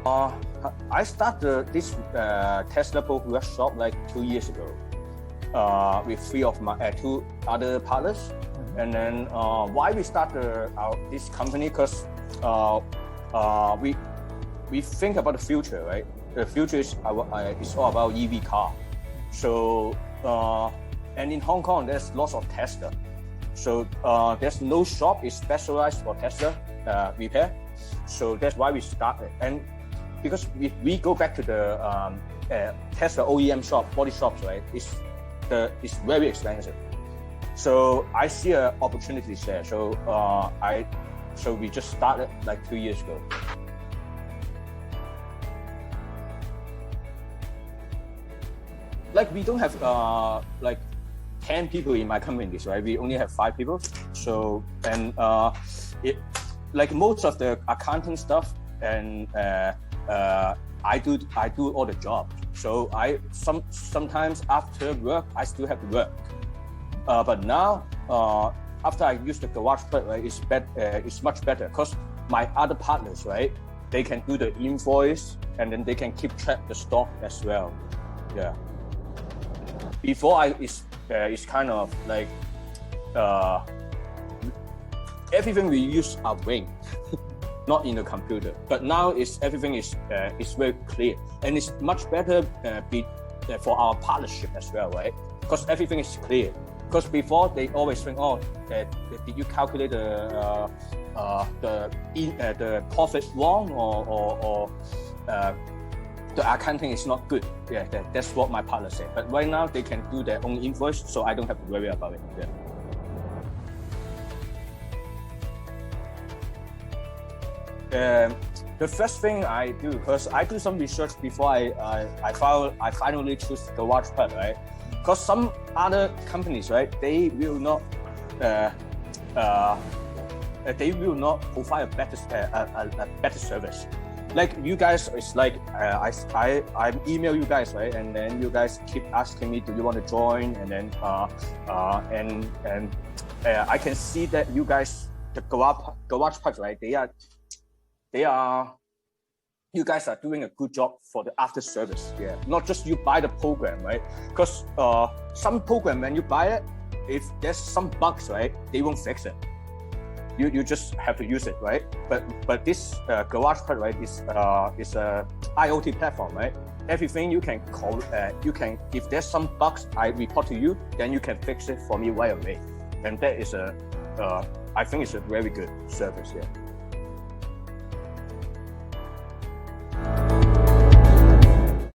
I started this TeslaPro workshop like 2 years ago with three of my two other partners. And then why we started this company? Because we think about the future, right? The future is all about EV car. So and in Hong Kong, there's lots of Tesla. So there's no shop is specialized for Tesla repair. So that's why we started. And because we go back to the Tesla OEM shop, body shops, right? It's very expensive. So I see opportunities there. So so we just started like 2 years ago. Like we don't have like 10 people in my companies, right? We only have 5 people. So and like most of the accounting stuff and I do all the jobs. So sometimes after work I still have to work. But now after I use the GaragePlug, right, it's much better because my other partners, right, they can do the invoice and then they can keep track the stock as well. Yeah. Before it's kind of like everything we use are brain, not in the computer. But now everything is very clear, and it's much better for our partnership as well, right? Because everything is clear. Because before they always think, oh, did you calculate the profit wrong or the accounting is not good. Yeah, that's what my partner said. But right now they can do their own invoice, so I don't have to worry about it. Yeah. The first thing I do, because I do some research before I finally choose GaragePlug, right? Because some other companies, right, they will not provide a better service. Like you guys, it's like I email you guys, right, and then you guys keep asking me, do you want to join? And then I can see that you guys, the GaragePlug, right, you guys are doing a good job for the after service. Yeah, not just you buy the program, right? Because some program when you buy it, if there's some bugs, right, they won't fix it. You just have to use it, right? But this GaragePlug, right, is a IoT platform, right? Everything you can call, if there's some bugs, I report to you, then you can fix it for me right away. And that is I think it's a very good service. Yeah.